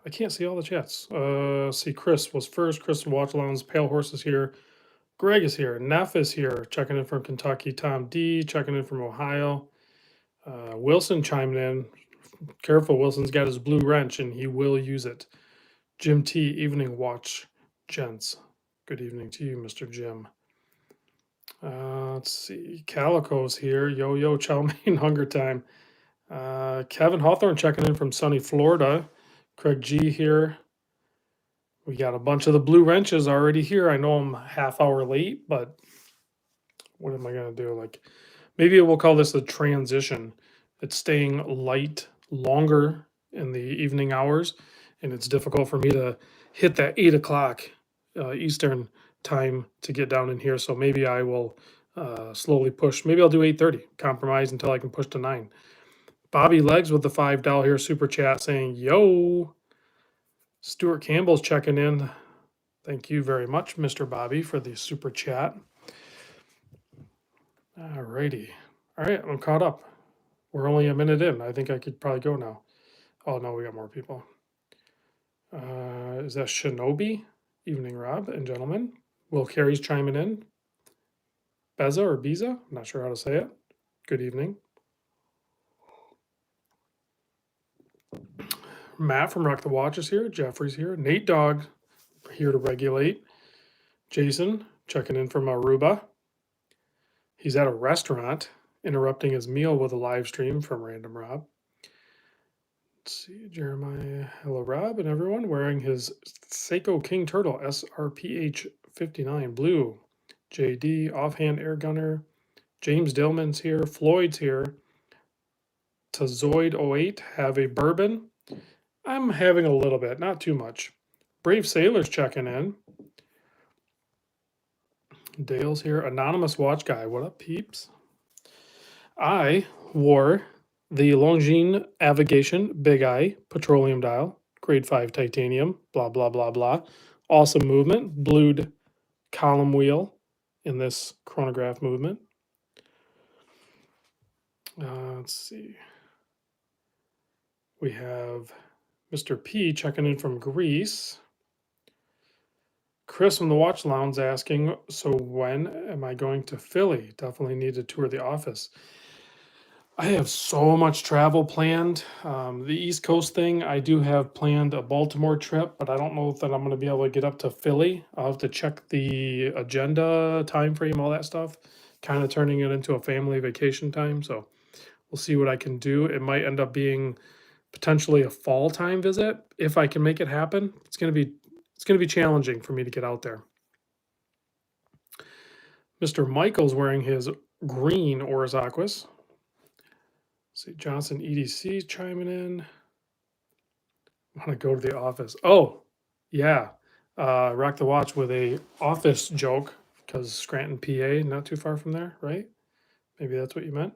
I can't see all the chats. See, Chris was first. Chris from Watch Lounge. Pale Horse is here. Greg is here. Neff is here. Checking in from Kentucky. Tom D. Checking in from Ohio. Wilson chiming in. Careful, Wilson's got his blue wrench and he will use it. Jim T. Evening watch, gents. Good evening to you, Mr. Jim. Let's see. Calico's here. Yo, chow mein, hunger time. Kevin Hawthorne checking in from sunny Florida. Craig G here. We got a bunch of the blue wrenches already here. I know I'm a half hour late, but what am I going to do? Like, maybe we'll call this a transition. It's staying light longer in the evening hours, and it's difficult for me to hit that 8 o'clock Eastern time to get down in here. So maybe I will slowly push. Maybe I'll do 8:30, compromise until I can push to 9. Bobby Legs with the $5 here super chat saying, yo. Stuart Campbell's checking in. Thank you very much, Mr. Bobby, for the super chat. All righty. All right, I'm caught up. We're only a minute in. I think I could probably go now. Oh, no, we got more people. Is that Shinobi? Evening, Rob and gentlemen. Will Carey's chiming in. Beza or Biza? I'm not sure how to say it. Good evening. Matt from Rock the Watch is here. Jeffrey's here. Nate Dogg here to regulate. Jason checking in from Aruba. He's at a restaurant interrupting his meal with a live stream from Random Rob. Let's see, Jeremiah, hello Rob and everyone, wearing his Seiko King Turtle SRPH 59 blue. JD, offhand air gunner. James Dillman's here. Floyd's here. Tazoid 08, have a bourbon. I'm having a little bit, not too much. Brave Sailor's checking in. Dale's here. Anonymous Watch Guy. What up, peeps? I wore the Longines Avigation Big Eye Petroleum Dial, grade 5 titanium, blah, blah, blah, blah. Awesome movement. Blued column wheel in this chronograph movement. Let's see. We have Mr. P checking in from Greece. Chris from the Watch Lounge asking, so when am I going to Philly? Definitely need to tour the office. I have so much travel planned. The East Coast thing, I do have planned a Baltimore trip, but I don't know that I'm going to be able to get up to Philly. I'll have to check the agenda, time frame, all that stuff. Kind of turning it into a family vacation time. So we'll see what I can do. It might end up being potentially a fall time visit if I can make it happen. It's going to be challenging for me to get out there. Mr. Michael's wearing his green Orzakis. See, Johnson EDC chiming in. Want to go to the office. Oh, yeah. Rock the Watch with a office joke because Scranton, PA, not too far from there, right? Maybe that's what you meant.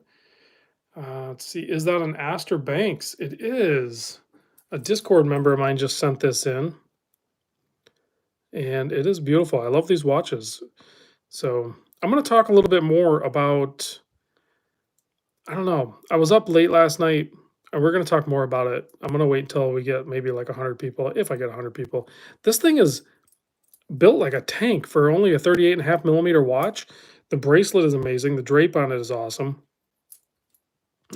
Let's see. Is that an Astor Banks? It is. A Discord member of mine just sent this in. And it is beautiful. I love these watches. So I'm going to talk a little bit more about, I don't know. I was up late last night, and we're going to talk more about it. I'm going to wait until we get maybe like 100 people, if I get 100 people. This thing is built like a tank for only a 38.5 millimeter watch. The bracelet is amazing. The drape on it is awesome.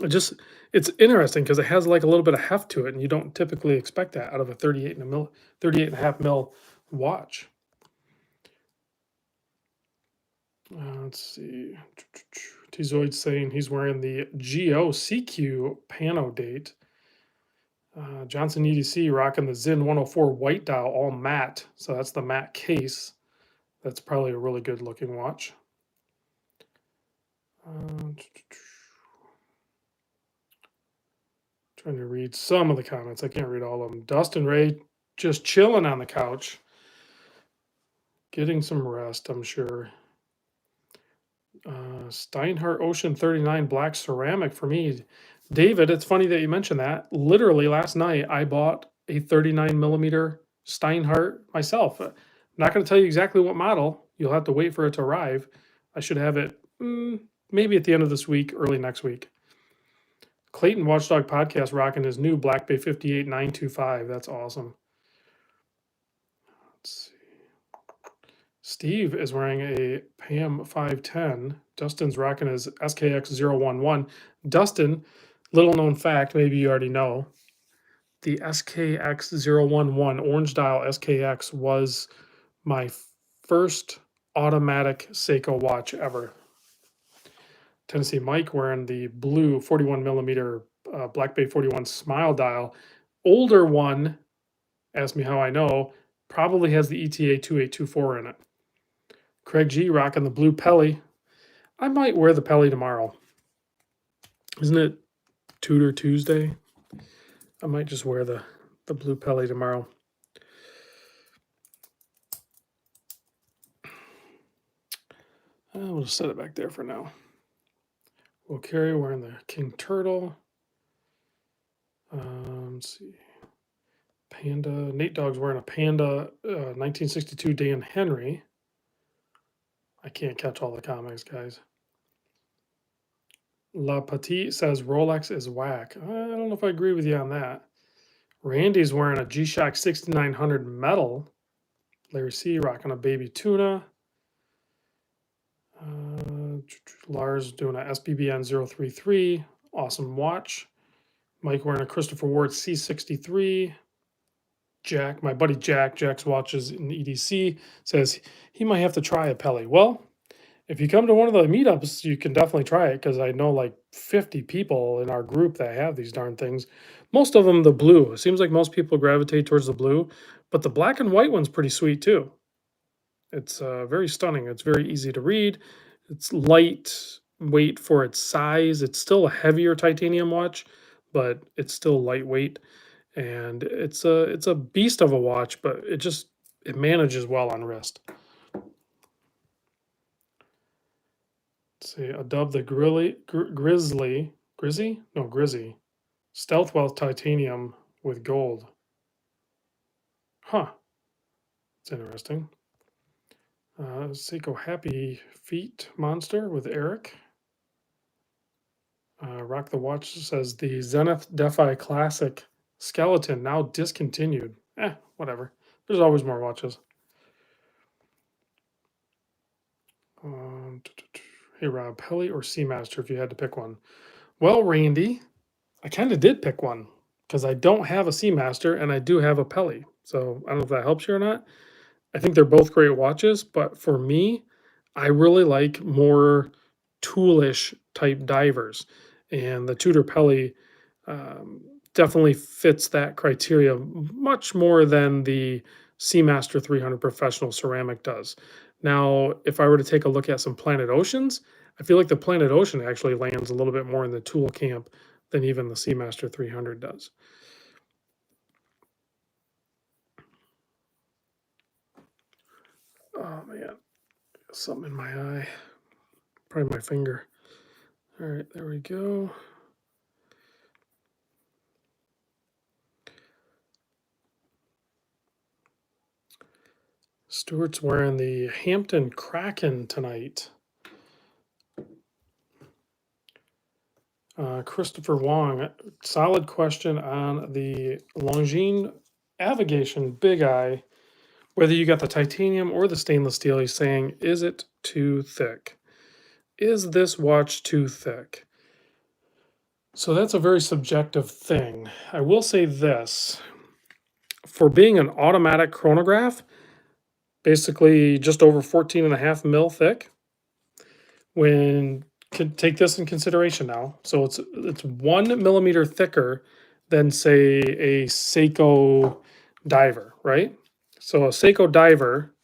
It's interesting because it has like a little bit of heft to it, and you don't typically expect that out of a 38.5 mil watch. Let's see. Tzoid's saying he's wearing the GO-CQ Pano date. Johnson EDC rocking the Zin 104 white dial, all matte. So that's the matte case. That's probably a really good looking watch. Trying to read some of the comments. I can't read all of them. Dustin Ray just chilling on the couch. Getting some rest, I'm sure. Steinhardt Ocean 39 black ceramic for me. David, it's funny that you mentioned that. Literally last night, I bought a 39 millimeter Steinhardt myself. I'm not going to tell you exactly what model. You'll have to wait for it to arrive. I should have it maybe at the end of this week, early next week. Clayton Watchdog Podcast rocking his new Black Bay 58 925. That's awesome. Steve is wearing a PAM 510. Dustin's rocking his SKX 011. Dustin, little known fact, maybe you already know, the SKX 011 orange dial SKX was my first automatic Seiko watch ever. Tennessee Mike wearing the blue 41 millimeter Black Bay 41 smile dial. Older one, ask me how I know, probably has the ETA 2824 in it. Craig G rocking the blue Pelly. I might wear the Pelly tomorrow. Isn't it Tutor Tuesday? I might just wear the blue Pelly tomorrow. We'll just set it back there for now. Will Carey wearing the King Turtle. Let's see. Panda. Nate Dogg's wearing a Panda 1962 Dan Henry. I can't catch all the comics, guys. La Petite says Rolex is whack. I don't know if I agree with you on that. Randy's wearing a G-Shock 6900 metal. Larry C rocking a baby tuna. Lars doing a SBBN 033. Awesome watch. Mike wearing a Christopher Ward C63. Jack, my buddy Jack's watches in EDC, says he might have to try a Pelly. Well, if you come to one of the meetups, you can definitely try it because I know like 50 people in our group that have these darn things. Most of them the blue. It seems like most people gravitate towards the blue, but the black and white one's pretty sweet too. It's very stunning. It's very easy to read. It's lightweight for its size. It's still a heavier titanium watch, but it's still lightweight. And it's a beast of a watch, but it manages well on wrist. Let's see, a Dub the Grizzy Stealth Wealth titanium with gold. Huh. It's interesting. Seiko Happy Feet Monster with Eric. Rock the Watch says the Zenith Defi Classic Skeleton now discontinued. Whatever. There's always more watches. Hey Rob, Pelly or Seamaster if you had to pick one? Well, Randy, I kind of did pick one because I don't have a Seamaster and I do have a Pelly. So I don't know if that helps you or not. I think they're both great watches, but for me, I really like more toolish type divers. And the Tutor Pelly definitely fits that criteria much more than the Seamaster 300 Professional Ceramic does. Now, if I were to take a look at some Planet Oceans, I feel like the Planet Ocean actually lands a little bit more in the tool camp than even the Seamaster 300 does. Oh man, something in my eye. Probably my finger. All right, there we go. Stuart's wearing the Hampton Kraken tonight. Christopher Wong, solid question on the Longines Avigation Big Eye. Whether you got the titanium or the stainless steel, he's saying, is it too thick? Is this watch too thick? So that's a very subjective thing. I will say this. For being an automatic chronograph, basically just over 14.5 mil thick, when could take this in consideration now. So it's 1 millimeter thicker than say a Seiko diver, right? So a Seiko diver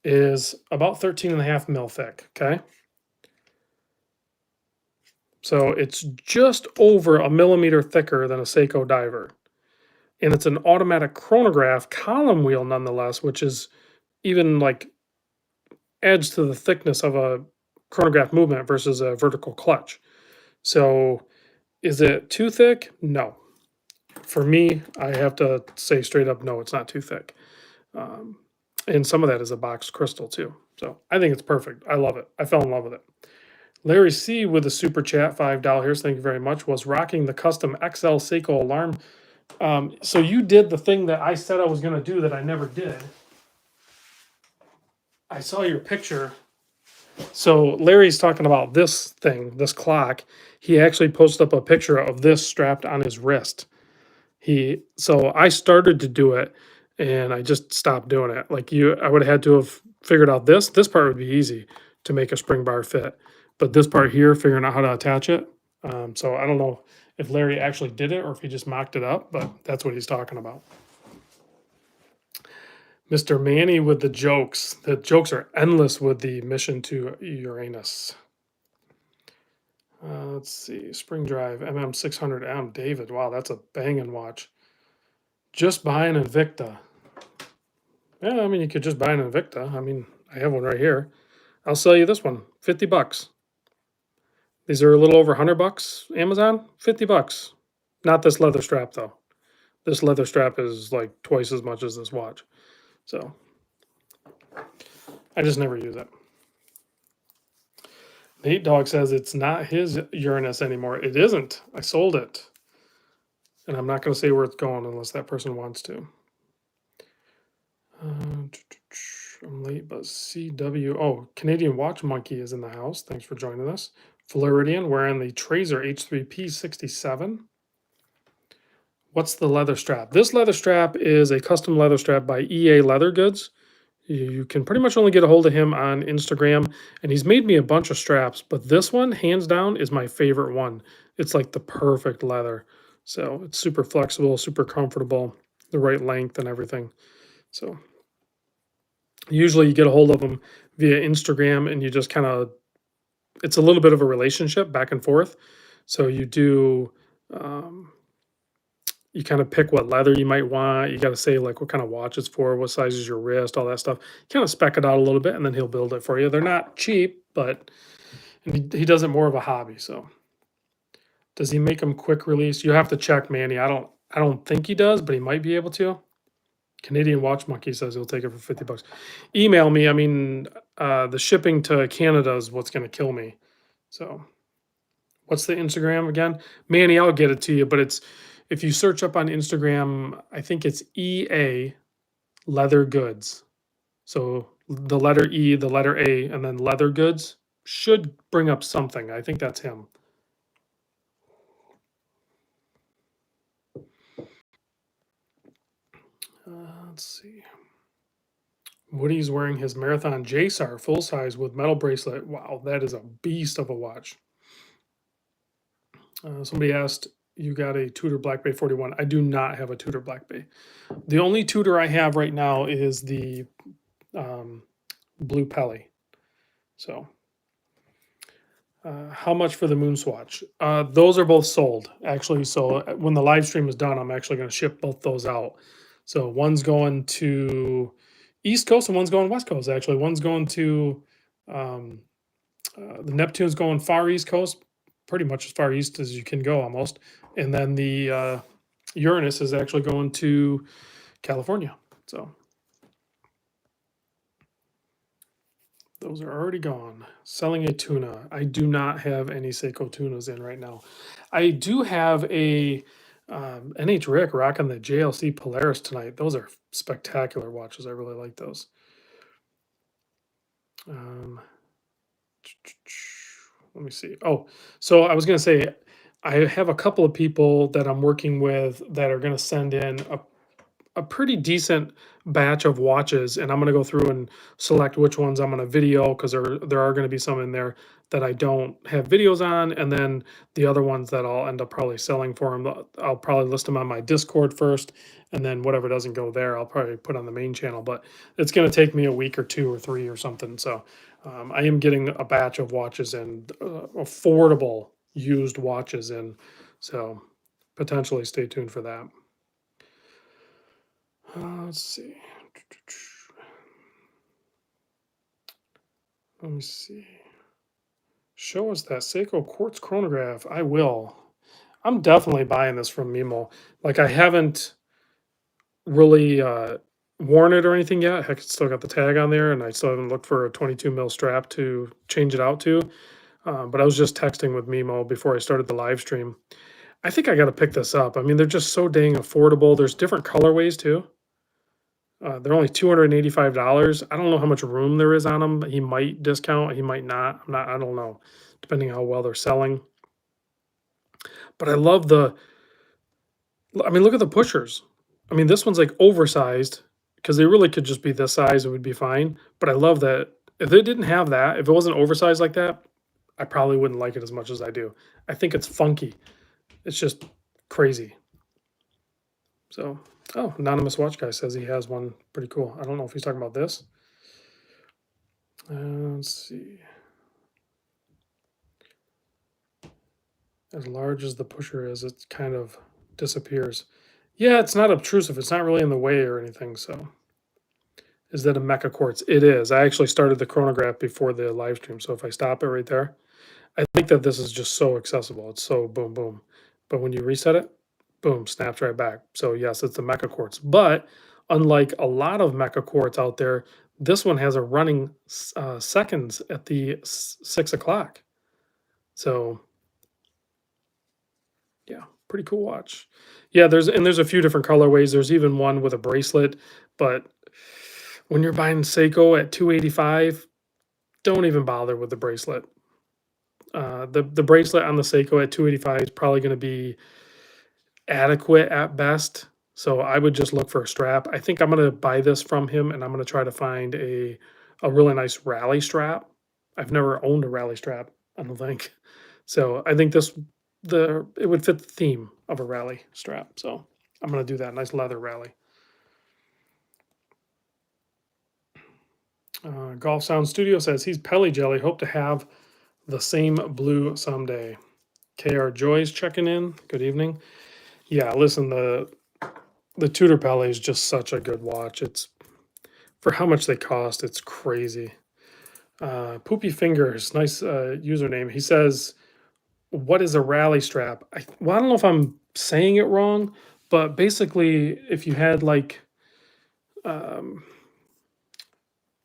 is about 13.5 mil thick, okay? So it's just over a millimeter thicker than a Seiko diver. And it's an automatic chronograph column wheel nonetheless, which is even like adds to the thickness of a chronograph movement versus a vertical clutch. So is it too thick? No. For me, I have to say straight up, no, it's not too thick. And some of that is a boxed crystal too. So I think it's perfect. I love it. I fell in love with it. Larry C with a super chat, $5. Thank you very much. Was rocking the custom XL Seiko alarm. So you did the thing that I said I was going to do that I never did. I saw your picture. So Larry's talking about this thing, this clock. He actually posted up a picture of this strapped on his wrist. So I started to do it and I just stopped doing it. Like I would have had to have figured out this. This part would be easy to make a spring bar fit. But this part here, figuring out how to attach it. So I don't know if Larry actually did it or if he just mocked it up, but that's what he's talking about. Mr. Manny with the jokes. The jokes are endless with the mission to Uranus. Let's see. Spring Drive MM600M. David. Wow, that's a banging watch. Just buy an Invicta. Yeah, I mean, you could just buy an Invicta. I mean, I have one right here. I'll sell you this one. 50 bucks. These are a little over 100 bucks. Amazon? 50 bucks. Not this leather strap, though. This leather strap is like twice as much as this watch. So I just never use it. Nate Dog says it's not his Uranus anymore. It isn't. I sold it. And I'm not going to say where it's going unless that person wants to. I'm late, but CW. Oh, Canadian Watch Monkey is in the house. Thanks for joining us. Floridian wearing the Tracer H3P67. What's the leather strap? This leather strap is a custom leather strap by EA Leather Goods. You can pretty much only get a hold of him on Instagram, and he's made me a bunch of straps, but this one, hands down, is my favorite one. It's like the perfect leather. So it's super flexible, super comfortable, the right length and everything. So usually you get a hold of them via Instagram and you just kind of, it's a little bit of a relationship back and forth. So you do, you kind of pick what leather you might want. You got to say like what kind of watch it's for, what size is your wrist, all that stuff. You kind of spec it out a little bit and then he'll build it for you. They're not cheap, but he does it more of a hobby. So does he make them quick release? You have to check, Manny. I don't think he does, but he might be able to. Canadian Watch Monkey says he'll take it for 50 bucks. Email me. I mean, the shipping to Canada is what's going to kill me. So what's the Instagram again? Manny, I'll get it to you, but it's, if you search up on Instagram, I think it's EA Leather Goods. So the letter E, the letter A, and then Leather Goods should bring up something. I think that's him. Let's see. Woody's wearing his Marathon JSAR full size with metal bracelet. Wow, that is a beast of a watch. Somebody asked, you got a Tutor Black Bay 41. I do not have a Tutor Black Bay. The only Tutor I have right now is the Blue Pelly. So how much for the Moon Swatch? Those are both sold, actually. So when the live stream is done, I'm actually going to ship both those out. So one's going to East Coast and one's going West Coast, actually. One's going to, the Neptune's going far East Coast, pretty much as far east as you can go almost. And then the Uranus is actually going to California. So those are already gone. Selling a tuna. I do not have any Seiko tunas in right now. I do have a NH Rick rocking the JLC Polaris tonight. Those are spectacular watches. I really like those. Let me see. Oh, so I was going to say, I have a couple of people that I'm working with that are going to send in a pretty decent batch of watches, and I'm going to go through and select which ones I'm going to video, because there are going to be some in there that I don't have videos on, and then the other ones that I'll end up probably selling for them. I'll probably list them on my Discord first, and then whatever doesn't go there, I'll probably put on the main channel. But it's going to take me a week or 2 or 3 or something. So I am getting a batch of watches and affordable used watches in. So potentially stay tuned for that. Let's see. Let me see. Show us that Seiko Quartz Chronograph. I will. I'm definitely buying this from Mimo. Like, I haven't really worn it or anything yet. Heck, it's still got the tag on there, and I still haven't looked for a 22 mil strap to change it out to. But I was just texting with Mimo before I started the live stream. I think I got to pick this up. I mean, they're just so dang affordable. There's different colorways too. They're only $285. I don't know how much room there is on them. He might discount, he might not. I don't know, depending on how well they're selling. But I love I mean, look at the pushers. I mean, this one's like oversized because they really could just be this size, it would be fine. But I love that if they didn't have that, if it wasn't oversized like that, I probably wouldn't like it as much as I do. I think it's funky. It's just crazy. So, oh, anonymous watch guy says he has one pretty cool. I don't know if he's talking about this. Let's see. As large as the pusher is, it kind of disappears. Yeah, it's not obtrusive. It's not really in the way or anything. So, is that a Mecha Quartz? It is. I actually started the chronograph before the live stream. So if I stop it right there, I think that this is just so accessible. It's so boom, boom. But when you reset it, boom, snaps right back. So yes, it's the Mecha Quartz. But unlike a lot of Mecha Quartz out there, this one has a running seconds at the 6 o'clock. So yeah, pretty cool watch. Yeah, there's a few different colorways. There's even one with a bracelet, but when you're buying Seiko at 285, don't even bother with the bracelet. The bracelet on the Seiko at 285 is probably going to be adequate at best. So I would just look for a strap. I think I'm going to buy this from him, and I'm going to try to find a really nice rally strap. I've never owned a rally strap, I don't think. So I think it would fit the theme of a rally strap. So I'm going to do that. Nice leather rally. Golf Sound Studio says he's Pelly Jelly. Hope to have the same blue someday. KR Joy's checking in. Good evening. Yeah, listen, the Tutor Pele is just such a good watch. It's for how much they cost, it's crazy. Poopy Fingers, nice username. He says, "What is a rally strap?" Well, I don't know if I'm saying it wrong, but basically, if you had like, um,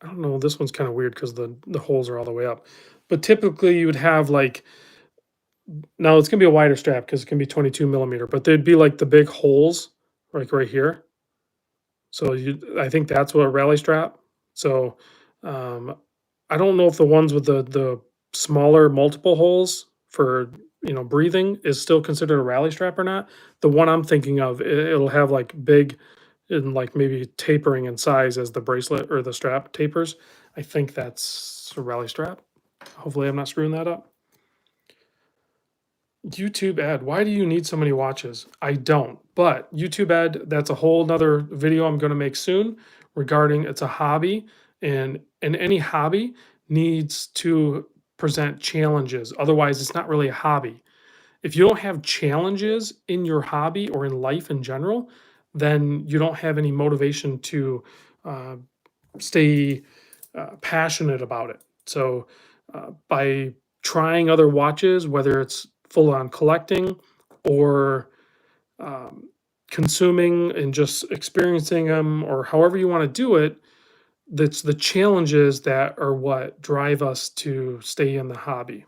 I don't know, this one's kind of weird because the holes are all the way up, but typically you would have like, now it's gonna be a wider strap because it can be 22 millimeter, but there'd be like the big holes like right here. So I think that's what a rally strap. So um, I don't know if the ones with the smaller multiple holes for breathing is still considered a rally strap or not. The one I'm thinking of, it'll have like big and like maybe tapering in size as the bracelet or the strap tapers. I think that's a rally strap. Hopefully, I'm not screwing that up. YouTube ad. Why do you need so many watches? I don't. But YouTube ad, that's a whole nother video I'm going to make soon regarding it's a hobby, and any hobby needs to present challenges. Otherwise, it's not really a hobby. If you don't have challenges in your hobby or in life in general, then you don't have any motivation to uh, stay passionate about it. So by trying other watches, whether it's full on collecting or um, consuming and just experiencing them, or however you want to do it, that's the challenges that are what drive us to stay in the hobby.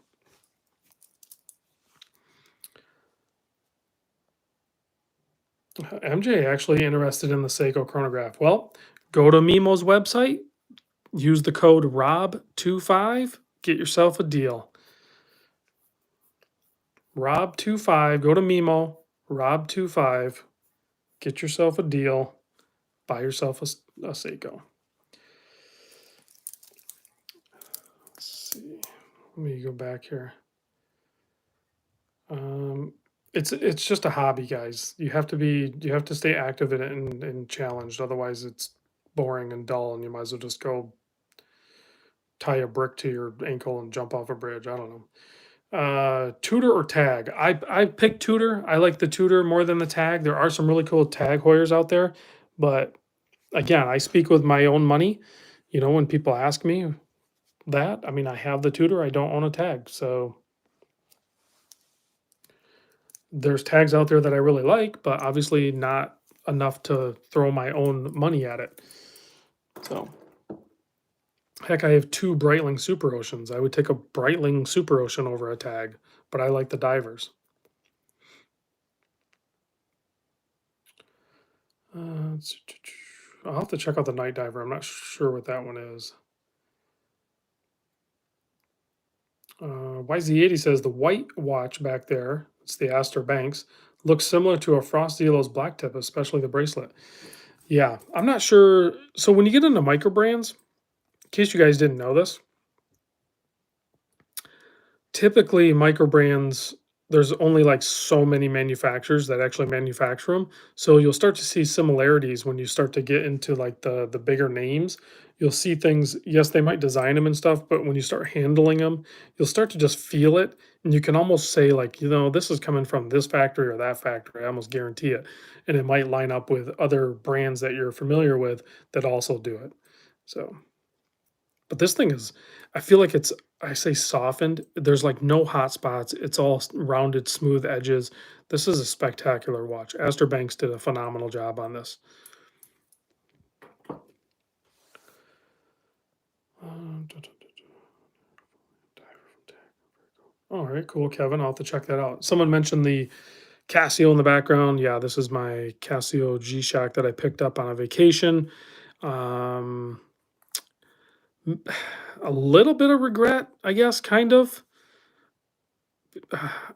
MJ actually interested in the Seiko chronograph. Well, go to Mimo's website, use the code ROB25, get yourself a deal. Rob25, go to Mimo, Rob25, get yourself a deal, buy yourself a Seiko. Let's see. Let me go back here. It's just a hobby, guys. You have to stay active in it and challenged. Otherwise, it's boring and dull, and you might as well just go tie a brick to your ankle and jump off a bridge. I don't know. Tutor or tag? I picked Tutor. I like the Tutor more than the tag. There are some really cool tag Hoyers out there, but again, I speak with my own money. When people ask me that, I mean, I have the Tutor. I don't own a tag, so there's tags out there that I really like, but obviously not enough to throw my own money at it. So. Heck, I have two Breitling Super Oceans. I would take a Breitling Super Ocean over a tag, but I like the divers. I'll have to check out the Night Diver. I'm not sure what that one is. YZ80 says the white watch back there, it's the Astor Banks, looks similar to a Frosty Yellow's black tip, especially the bracelet. Yeah, I'm not sure. So when you get into micro brands, in case you guys didn't know this, typically micro brands, there's only like so many manufacturers that actually manufacture them. So you'll start to see similarities when you start to get into like the bigger names. You'll see things, yes, they might design them and stuff, but when you start handling them, you'll start to just feel it. And you can almost say, like, this is coming from this factory or that factory. I almost guarantee it. And it might line up with other brands that you're familiar with that also do it. So but this thing is, I feel like it's, I say softened. There's like no hot spots. It's all rounded, smooth edges. This is a spectacular watch. Astor Banks did a phenomenal job on this. All right, cool, Kevin. I'll have to check that out. Someone mentioned the Casio in the background. Yeah, this is my Casio G-Shock that I picked up on a vacation. Um, a little bit of regret, I guess, kind of.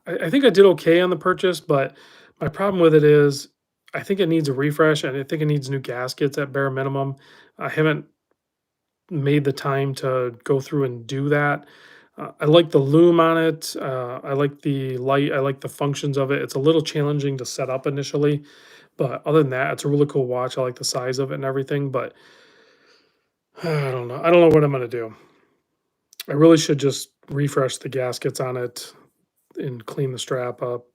I think I did okay on the purchase, but my problem with it is I think it needs a refresh and I think it needs new gaskets at bare minimum. I haven't made the time to go through and do that. I like the loom on it. I like the light. I like the functions of it. It's a little challenging to set up initially, but other than that, it's a really cool watch. I like the size of it and everything, but I don't know. I don't know what I'm going to do. I really should just refresh the gaskets on it and clean the strap up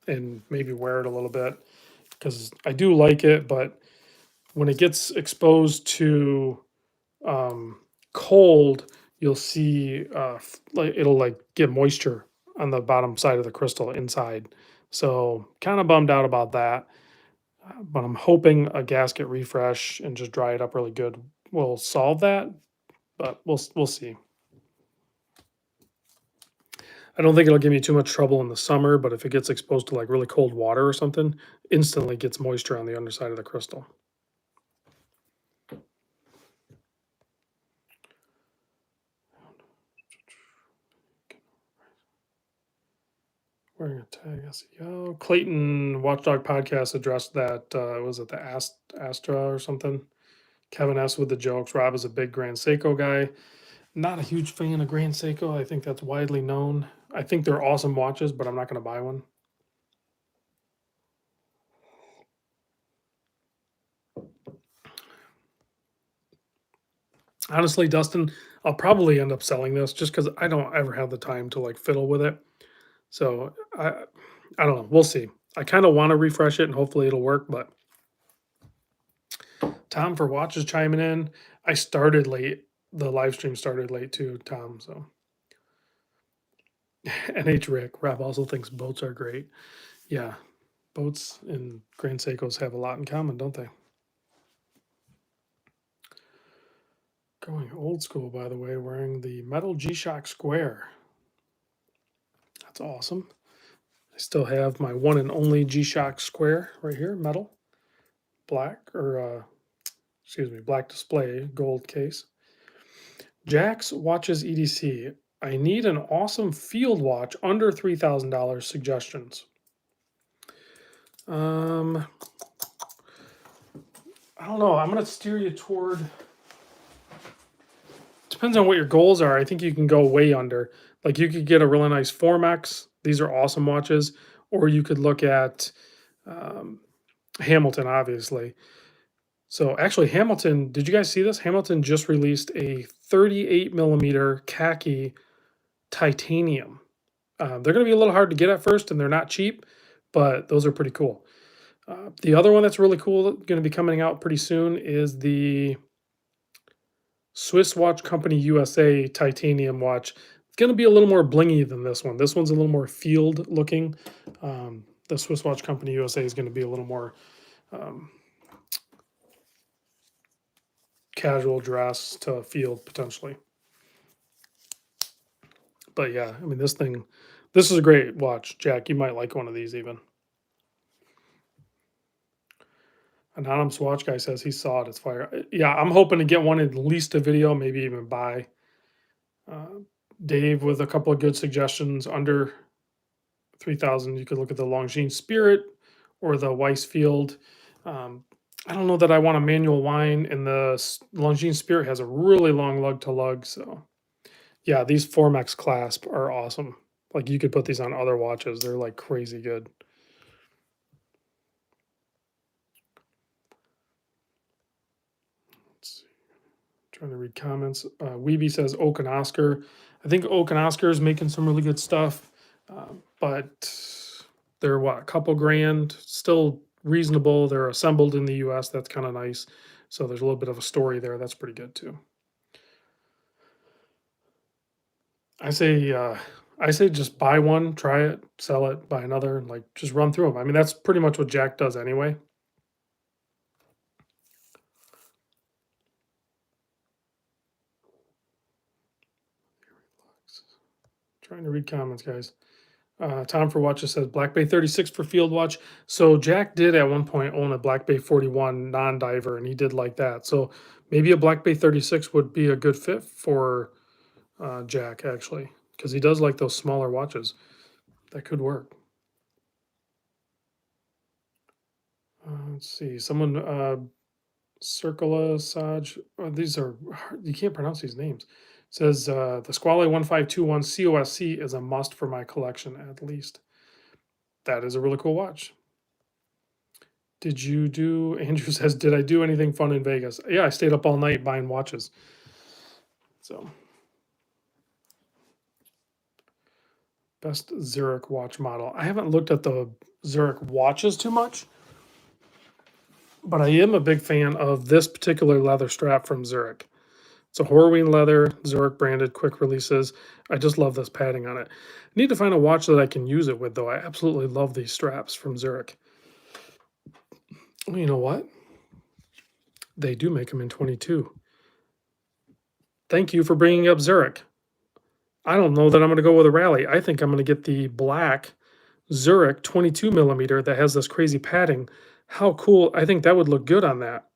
and maybe wear it a little bit because I do like it, but when it gets exposed to cold, you'll see like it'll like get moisture on the bottom side of the crystal inside. So kind of bummed out about that, but I'm hoping a gasket refresh and just dry it up really good will solve that. But we'll see. I don't think it'll give me too much trouble in the summer, but if it gets exposed to like really cold water or something, instantly gets moisture on the underside of the crystal. Wearing a tag SEO. Clayton Watchdog Podcast addressed that. Was it the Astra or something? Kevin S. with the jokes. Rob is a big Grand Seiko guy. Not a huge fan of Grand Seiko. I think that's widely known. I think they're awesome watches, but I'm not going to buy one. Honestly, Dustin, I'll probably end up selling this just because I don't ever have the time to like fiddle with it. So I don't know. We'll see. I kind of want to refresh it and hopefully it'll work, but Tom for watches chiming in. I started late. The live stream started late too, Tom. So NH Rick. Rob also thinks boats are great. Yeah, boats and Grand Seikos have a lot in common, don't they? Going old school, by the way, wearing the metal G-Shock Square. That's awesome. I still have my one and only G-Shock Square right here, metal, black, or excuse me, black display, gold case. Jax Watches EDC. I need an awesome field watch under $3,000 suggestions. I don't know. I'm going to steer you toward. Depends on what your goals are. I think you can go way under. Like you could get a really nice Formex. These are awesome watches. Or you could look at Hamilton, obviously. So actually, Hamilton, did you guys see this? Hamilton just released a 38 millimeter khaki titanium. They're going to be a little hard to get at first, and they're not cheap, but those are pretty cool. The other one that's really cool, going to be coming out pretty soon, is the Swiss Watch Company USA titanium watch. It's going to be a little more blingy than this one. This one's a little more field looking. The Swiss Watch Company USA is going to be a little more casual dress to field potentially. But yeah, I mean, this is a great watch, Jack. You might like one of these even. Anonymous Watch Guy says he saw it. It's fire. Yeah, I'm hoping to get one, at least a video, maybe even buy. Dave with a couple of good suggestions under 3,000. You could look at the Longines Spirit or the Weissfield. I don't know that I want a manual wind, and the Longines Spirit has a really long lug to lug. So, yeah, these Formex clasp are awesome. Like, you could put these on other watches. They're like crazy good. Let's see. Trying to read comments. Weeby says Oak and Oscar. I think Oak and Oscar is making some really good stuff, but they're what, a couple grand, still reasonable. They're assembled in the U.S. That's kind of nice. So there's a little bit of a story there. That's pretty good too. I say just buy one, try it, sell it, buy another, and like just run through them. I mean, that's pretty much what Jack does anyway. Trying to read comments, guys. Tom for Watches says Black Bay 36 for field watch. So Jack did at one point own a Black Bay 41 non-diver, and he did like that. So maybe a Black Bay 36 would be a good fit for Jack, actually, because he does like those smaller watches. That could work. Let's see. Someone, Circula Saj. These are hard, you can't pronounce these names. Says the Squale 1521 COSC is a must for my collection, at least. That is a really cool watch. Did you do, Andrew says, did I do anything fun in Vegas? Yeah, I stayed up all night buying watches. So, best Xeric watch model. I haven't looked at the Xeric watches too much, but I am a big fan of this particular leather strap from Xeric. It's a Horween leather, Xeric branded, quick releases. I just love this padding on it. I need to find a watch that I can use it with, though. I absolutely love these straps from Xeric. You know what? They do make them in 22. Thank you for bringing up Xeric. I don't know that I'm going to go with a Rally. I think I'm going to get the black Xeric 22 millimeter that has this crazy padding. How cool. I think that would look good on that.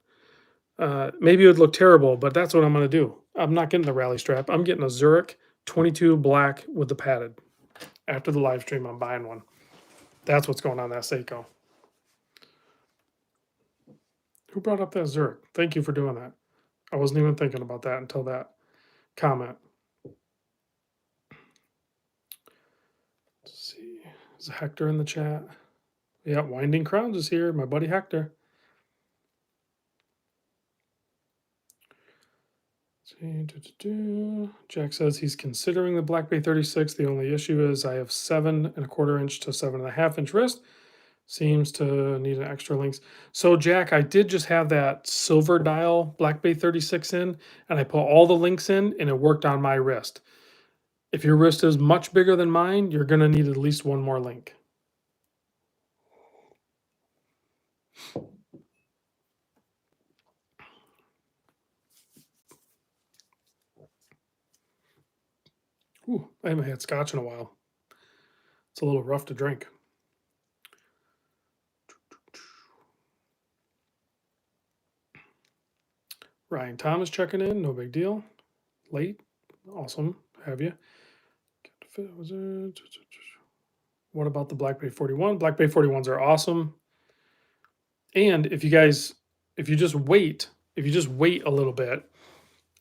Maybe it would look terrible, but that's what I'm going to do. I'm not getting the Rally strap. I'm getting a Xeric 22 black with the padded. After the live stream, I'm buying one. That's what's going on that Seiko. Who brought up that Xeric? Thank you for doing that. I wasn't even thinking about that until that comment. Let's see. Is Hector in the chat? Yeah, Winding Crowns is here. My buddy Hector. Jack says he's considering the Black Bay 36. The only issue is I have 7¼ inch to 7½ inch wrist. Seems to need an extra links. So Jack, I did just have that silver dial Black Bay 36 in, and I put all the links in, and it worked on my wrist. If your wrist is much bigger than mine, you're going to need at least one more link. Ooh, I haven't had scotch in a while. It's a little rough to drink. Ryan Thomas checking in, no big deal. Late, awesome, have you? What about the Black Bay 41? Black Bay 41s are awesome. And if you just wait a little bit,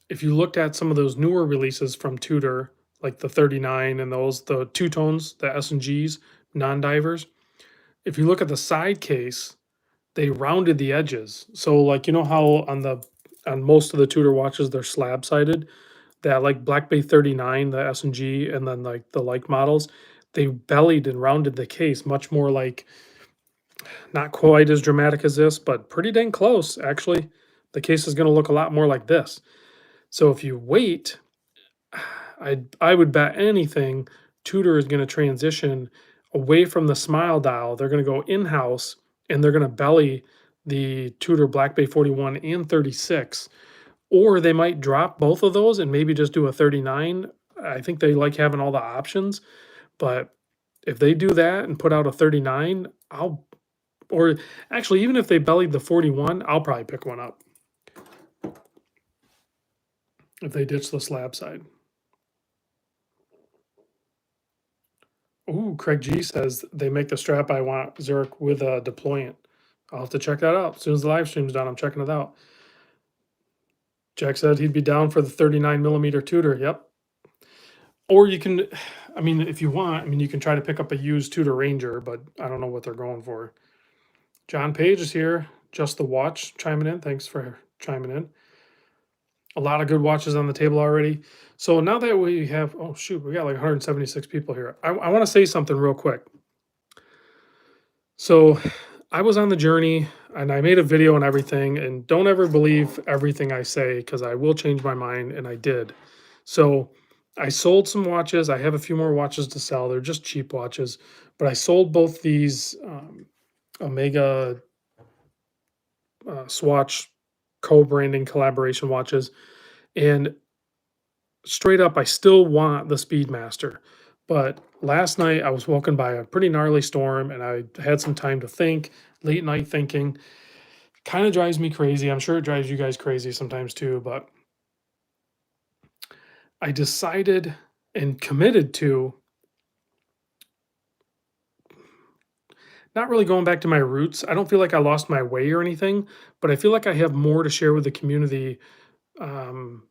if you looked at some of those newer releases from Tutor, like the 39 and those, the two tones, the S&Gs, non-divers, if you look at the side case, they rounded the edges. So like, you know how on most of the Tutor watches, they're slab sided, that like Black Bay 39, the S&G, and then like the like models, they bellied and rounded the case much more like, not quite as dramatic as this, but pretty dang close. Actually, the case is going to look a lot more like this. So if you wait, I would bet anything Tutor is going to transition away from the smile dial. They're going to go in-house, and they're going to belly the Tutor Black Bay 41 and 36. Or they might drop both of those and maybe just do a 39. I think they like having all the options. But if they do that and put out a 39, I'll Or actually, even if they bellied the 41, I'll probably pick one up if they ditch the slab side. Ooh, Craig G says they make the strap I want, Xeric, with a deployant. I'll have to check that out. As soon as the live stream's done, I'm checking it out. Jack said he'd be down for the 39 millimeter Tutor. Yep. Or you can, I mean, if you want, I mean, you can try to pick up a used Tutor Ranger, but I don't know what they're going for. John Page is here. Just the watch chiming in. Thanks for chiming in. A lot of good watches on the table already. So now that we have, oh shoot, we got like 176 people here. I want to say something real quick. So I was on the journey and I made a video and everything, and don't ever believe everything I say because I will change my mind, and I did. So I sold some watches. I have a few more watches to sell. They're just cheap watches, but I sold both these Omega Swatch co-branding collaboration watches, and straight up, I still want the Speedmaster. But last night I was woken by a pretty gnarly storm and I had some time to think, late night thinking. Kind of drives me crazy. I'm sure it drives you guys crazy sometimes too, but I decided and committed to not really going back to my roots. I don't feel like I lost my way or anything, but I feel like I have more to share with the community um,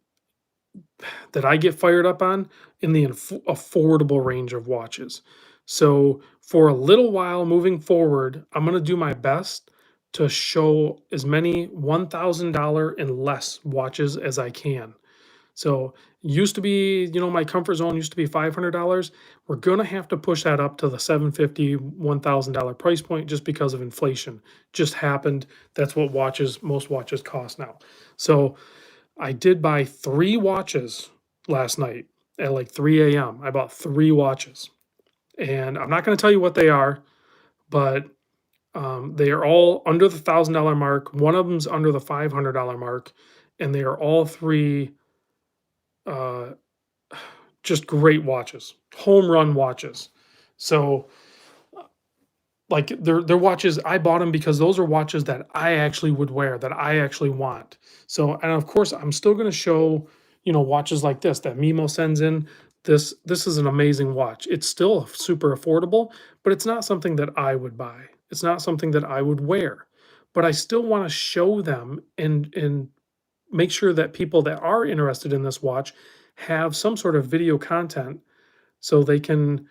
that I get fired up on in the affordable range of watches. So for a little while moving forward, I'm going to do my best to show as many $1,000 and less watches as I can. So used to be, my comfort zone used to be $500. We're going to have to push that up to the $750, $1,000 price point just because of inflation. Just happened. That's what most watches cost now. So I did buy 3 watches last night at like 3 a.m. I bought 3 watches. And I'm not going to tell you what they are, but they are all under the $1,000 mark. One of them's under the $500 mark. And they are all 3 uh, just great watches, home run watches. So like they're watches, I bought them because those are watches that I actually would wear, that I actually want. So, and of course I'm still going to show, watches like this that Mimo sends in. This is an amazing watch. It's still super affordable, but it's not something that I would buy. It's not something that I would wear. But I still want to show them and make sure that people that are interested in this watch have some sort of video content so they can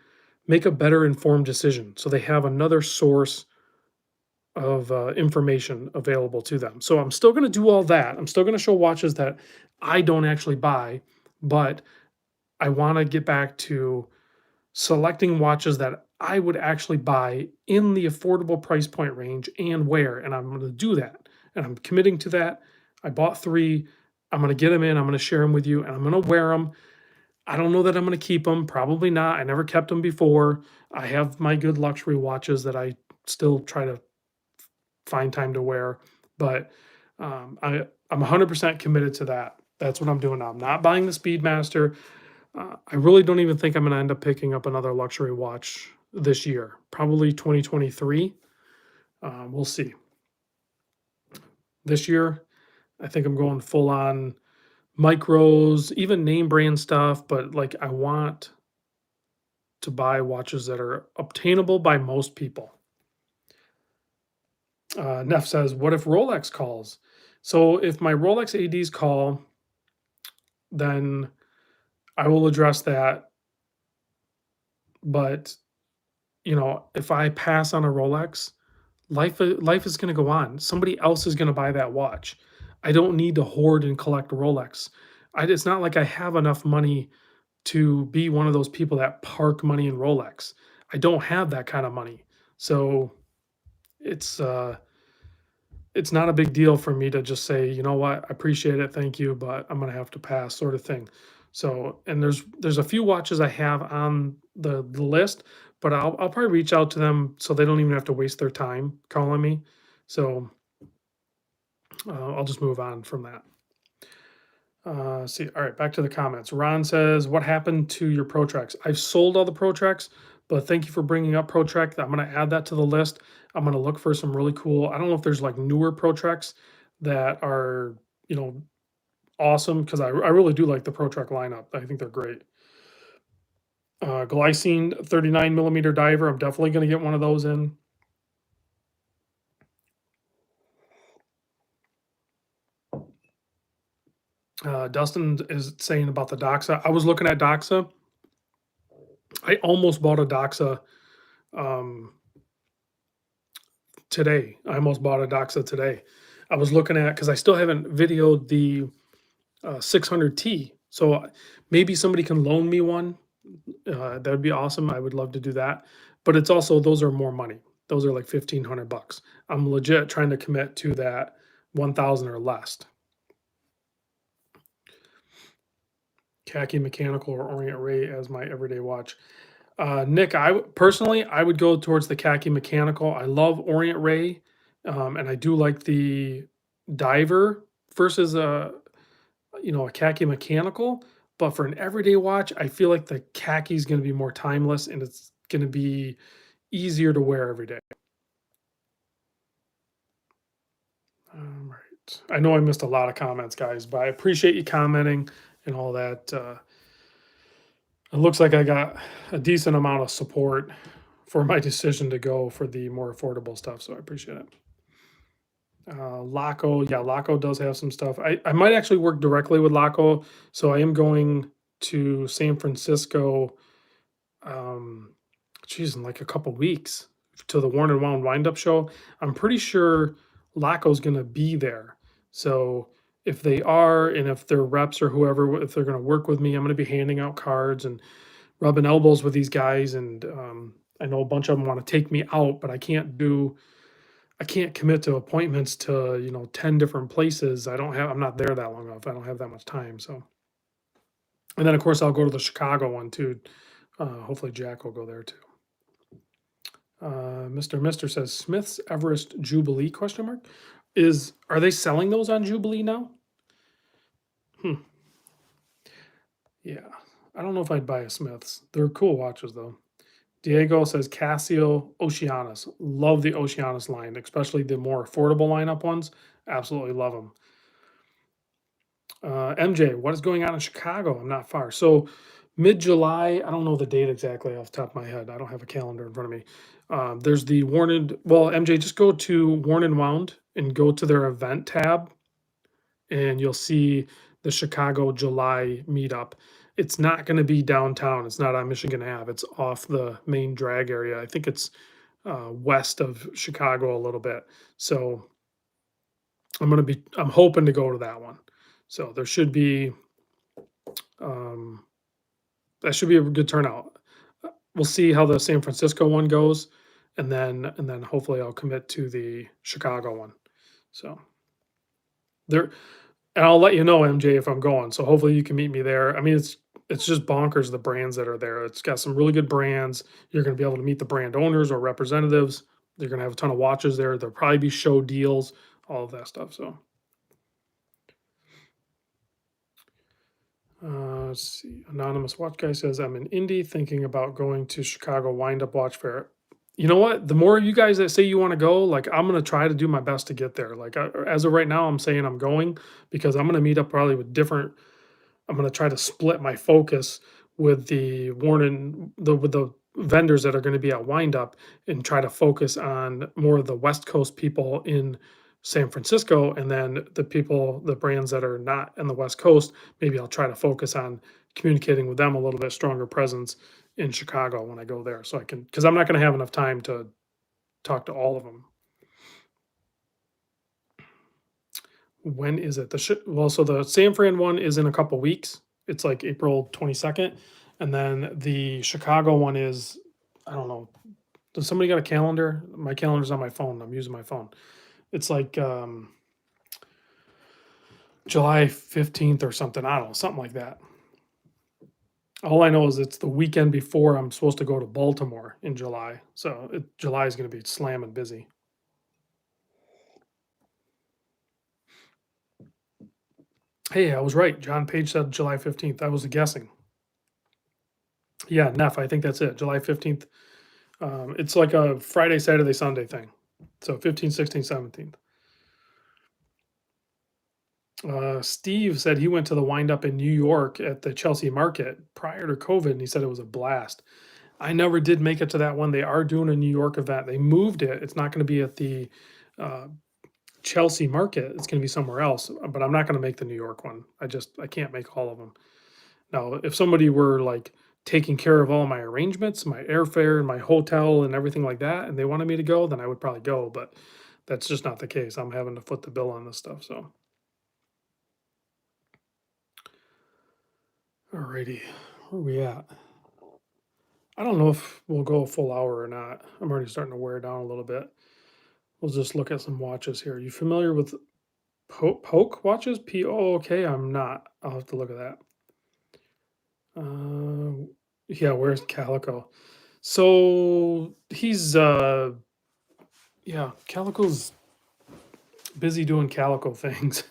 make a better informed decision. So they have another source of information available to them. So I'm still going to do all that. I'm still going to show watches that I don't actually buy, but I want to get back to selecting watches that I would actually buy in the affordable price point range and wear. And I'm going to do that. And I'm committing to that. I bought 3. I'm going to get them in. I'm going to share them with you, and I'm going to wear them. I don't know that I'm going to keep them. Probably not. I never kept them before. I have my good luxury watches that I still try to find time to wear, but I'm 100% committed to that. That's what I'm doing now. I'm not buying the Speedmaster. I really don't even think I'm going to end up picking up another luxury watch this year. Probably 2023. We'll see. This year, I think I'm going full on micros, even name brand stuff, but like I want to buy watches that are obtainable by most people. Neff says, what if Rolex calls? So if my Rolex ADs call, then I will address that. But, if I pass on a Rolex, life is going to go on. Somebody else is going to buy that watch. I don't need to hoard and collect Rolex. It's not like I have enough money to be one of those people that park money in Rolex. I don't have that kind of money. So it's not a big deal for me to just say, you know what, I appreciate it, thank you, but I'm going to have to pass, sort of thing. So, and there's a few watches I have on the list, but I'll probably reach out to them so they don't even have to waste their time calling me. So I'll just move on from that. See, all right, back to the comments. Ron says, what happened to your Protrax? I've sold all the Protrax, But thank you for bringing up ProTrek. I'm going to add that to the list. I'm going to look for some really cool. I don't know if there's like newer ProTreks that are, you know, awesome, because I really do like the ProTrek lineup. I think they're great. Glycine 39 millimeter diver. I'm definitely going to get one of those in. Dustin is saying about the Doxa. I was looking at Doxa. I almost bought a Doxa today. I almost bought a Doxa today. I was looking at, because I still haven't videoed the 600T. So maybe somebody can loan me one. That would be awesome. I would love to do that. But it's also, those are more money. Those are like 1,500 bucks. I'm legit trying to commit to that 1,000 or less. Khaki Mechanical or Orient Ray as my everyday watch. Nick, personally, I would go towards the Khaki Mechanical. I love Orient Ray, and I do like the Diver versus a Khaki Mechanical. But for an everyday watch, I feel like the Khaki is going to be more timeless, and it's going to be easier to wear every day. Right. I know I missed a lot of comments, guys, but I appreciate you commenting and all that. It looks like I got a decent amount of support for my decision to go for the more affordable stuff, so I appreciate it. Laco, yeah, Laco does have some stuff. I might actually work directly with Laco, so I am going to San Francisco, geez, in like a couple weeks to the Worn and Wound Wind Up show. I'm pretty sure Laco's going to be there. So if they are, and if their reps or whoever, if they're going to work with me, I'm going to be handing out cards and rubbing elbows with these guys. And I know a bunch of them want to take me out, but I can't commit to appointments to 10 different places. I'm not there that long enough. I don't have that much time. So, and then of course I'll go to the Chicago one too. Hopefully Jack will go there too. Mr. says Smith's Everest Jubilee ? Are they selling those on Jubilee now? Yeah. I don't know if I'd buy a Smith's. They're cool watches though. Diego says Casio Oceanus. Love the Oceanus line, especially the more affordable lineup ones. Absolutely love them. MJ, what is going on in Chicago? I'm not far. So mid-July, I don't know the date exactly off the top of my head. I don't have a calendar in front of me. There's the MJ, just go to Worn and Wound and go to their event tab, and you'll see the Chicago July meetup. It's not going to be downtown. It's not on Michigan Ave. It's off the main drag area. I think it's west of Chicago a little bit. So I'm hoping to go to that one. So there should be that should be a good turnout. We'll see how the San Francisco one goes, and then hopefully I'll commit to the Chicago one. So there, and I'll let you know, MJ, if I'm going. So hopefully you can meet me there. I mean, it's just bonkers the brands that are there. It's got some really good brands. You're going to be able to meet the brand owners or representatives. They're going to have a ton of watches there. There'll probably be show deals, all of that stuff. So. Let's see. Anonymous Watch Guy says, I'm in Indy thinking about going to Chicago Wind Up Watch Fair. You know what? The more you guys that say you want to go, like, I'm going to try to do my best to get there. Like, as of right now, I'm saying I'm going because I'm going to meet up probably with I'm going to try to split my focus with with the vendors that are going to be at Wind Up and try to focus on more of the West Coast people in San Francisco, and then the brands that are not in the West Coast, maybe I'll try to focus on communicating with them a little bit stronger presence in Chicago when I go there. So because I'm not going to have enough time to talk to all of them. When is it? So the San Fran one is in a couple weeks. It's like April 22nd. And then the Chicago one is, I don't know. Does somebody got a calendar? My calendar's on my phone. I'm using my phone. It's like July 15th or something. I don't know, something like that. All I know is it's the weekend before I'm supposed to go to Baltimore in July. So July is going to be slamming busy. Hey, I was right. John Page said July 15th. I was guessing. Yeah, Neff, I think that's it. July 15th. It's like a Friday, Saturday, Sunday thing. So 15th, 16th, 17th. Steve said he went to the wind up in New York at the Chelsea Market prior to COVID, and he said it was a blast. I never did make it to that one. They are doing a New York event. They moved it. It's not going to be at the uh, Chelsea Market. It's going to be somewhere else. But I'm not going to make the New York one. I can't make all of them. Now, if somebody were like taking care of all my arrangements, my airfare and my hotel and everything like that, and they wanted me to go, then I would probably go. But that's just not the case. I'm having to foot the bill on this stuff. So, alrighty, where are we at? I don't know if we'll go a full hour or not. I'm already starting to wear down a little bit. We'll just look at some watches here. You familiar with Poke watches? P-O-O-K? I'm not. I'll have to look at that. Yeah, where's Calico? So he's yeah, Calico's busy doing Calico things.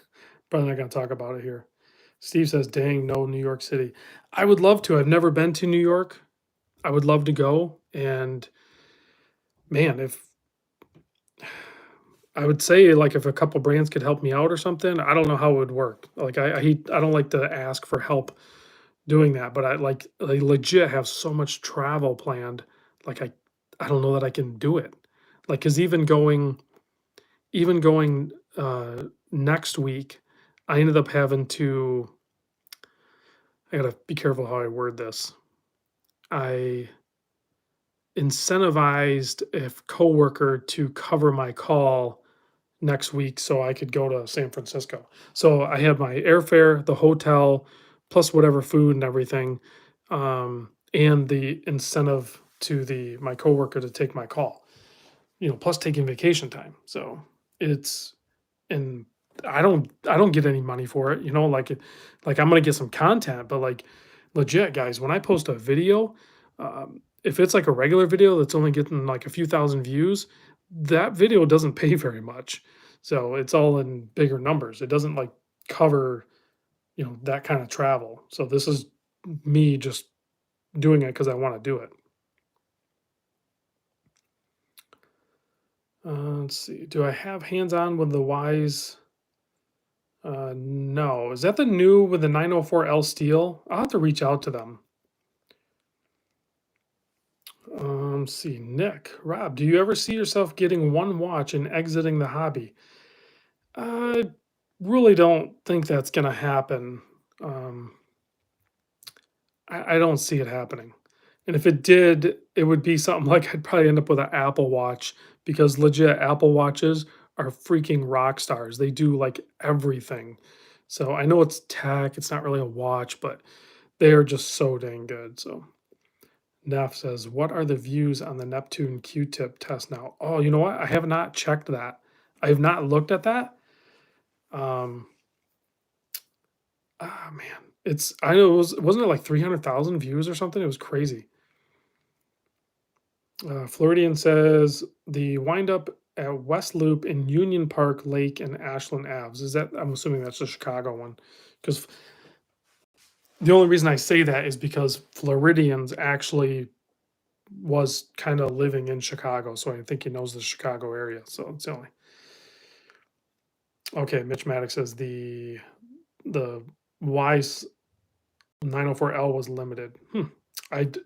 Probably not gonna talk about it here. Steve says, dang, no New York City. I would love to. I've never been to New York. I would love to go. And man, if I would say like if a couple brands could help me out or something, I don't know how it would work. Like I don't like to ask for help doing that, but I legit have so much travel planned. Like I don't know that I can do it. Like cuz even going next week, I ended up having to I got to be careful how I word this. I incentivized a coworker to cover my call next week so I could go to San Francisco. So I had my airfare, the hotel, plus whatever food and everything, and the incentive to the my coworker to take my call. Plus taking vacation time. So it's and I don't get any money for it. Like I'm gonna get some content, but like legit guys, when I post a video, if it's like a regular video that's only getting like a few thousand views, that video doesn't pay very much. So it's all in bigger numbers. It doesn't like cover, that kind of travel. So this is me just doing it because I want to do it. Let's see. Do I have hands on with the Wise? No. Is that the new with the 904L steel? I'll have to reach out to them. Let's see. Nick, Rob, do you ever see yourself getting one watch and exiting the hobby? I really don't think that's going to happen. Um, I don't see it happening. And if it did, it would be something like I'd probably end up with an Apple Watch because legit Apple Watches are freaking rock stars. They do like everything. So I know it's tech, it's not really a watch, but they are just so dang good. So Neff says, what are the views on the Neptune Q-tip test now? Oh, you know what? I have not checked that. I have not looked at that. Um, man, I know wasn't it like 300,000 views or something? It was crazy. Floridian says the wind up at West Loop in Union Park Lake and Ashland Aves. I'm assuming that's the Chicago one. Because the only reason I say that is because Floridians actually was kind of living in Chicago. So I think he knows the Chicago area. So it's the only. Okay, Mitch Maddox says the Wise 904L was limited.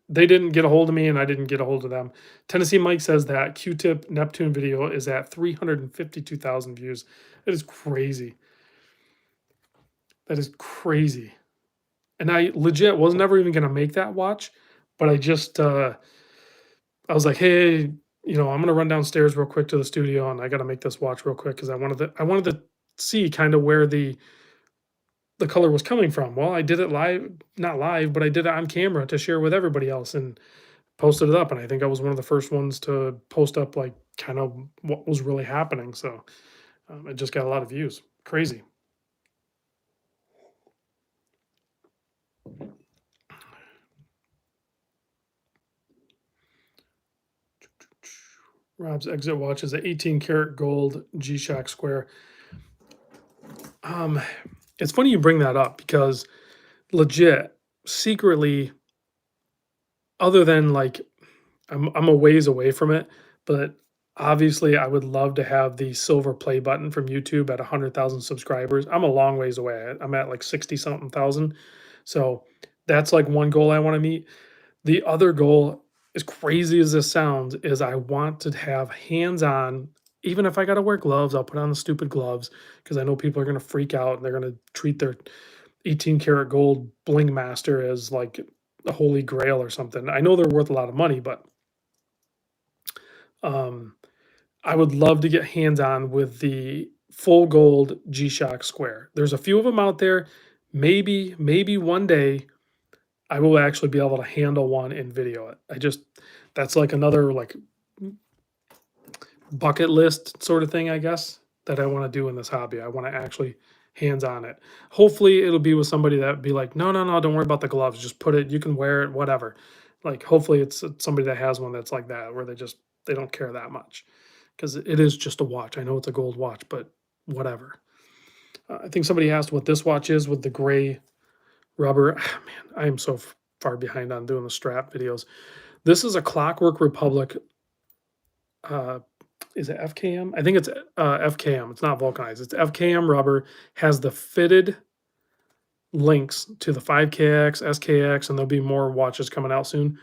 They didn't get a hold of me and I didn't get a hold of them. Tennessee Mike says that Q-tip Neptune video is at 352,000 views. That is crazy. That is crazy. And I legit was never even going to make that watch, but I just I was like, hey, I'm going to run downstairs real quick to the studio and I got to make this watch real quick cuz I wanted to see kind of where the color was coming from. Well, I did it live, not live, but I did it on camera to share with everybody else and posted it up. And I think I was one of the first ones to post up like kind of what was really happening. So it just got a lot of views. Crazy. Rob's exit watch is an 18 karat gold G-Shock square. It's funny you bring that up because legit, secretly, other than like I'm a ways away from it, but obviously I would love to have the silver play button from YouTube at 100,000 subscribers. I'm a long ways away. I'm at like 60 something thousand. So that's like one goal I want to meet. The other goal, as crazy as this sounds, is I want to have hands-on. Even if I got to wear gloves, I'll put on the stupid gloves because I know people are going to freak out and they're going to treat their 18 karat gold bling master as like a holy grail or something. I know they're worth a lot of money, but um, I would love to get hands on with the full gold G-Shock square. There's a few of them out there. Maybe one day I will actually be able to handle one and video it. That's like another like bucket list sort of thing, I guess, that I want to do in this hobby. I want to actually hands on it. Hopefully it'll be with somebody that would be like, no, don't worry about the gloves. Just put it, you can wear it, whatever. Like hopefully it's somebody that has one that's like that, where they don't care that much. Because it is just a watch. I know it's a gold watch, but whatever. I think somebody asked what this watch is with the gray rubber. Ah, man, I am so far behind on doing the strap videos. This is a Clockwork Republic. Uh, is it FKM? I think it's FKM. It's not vulcanized. It's FKM rubber. Has the fitted links to the 5KX, SKX, and there'll be more watches coming out soon.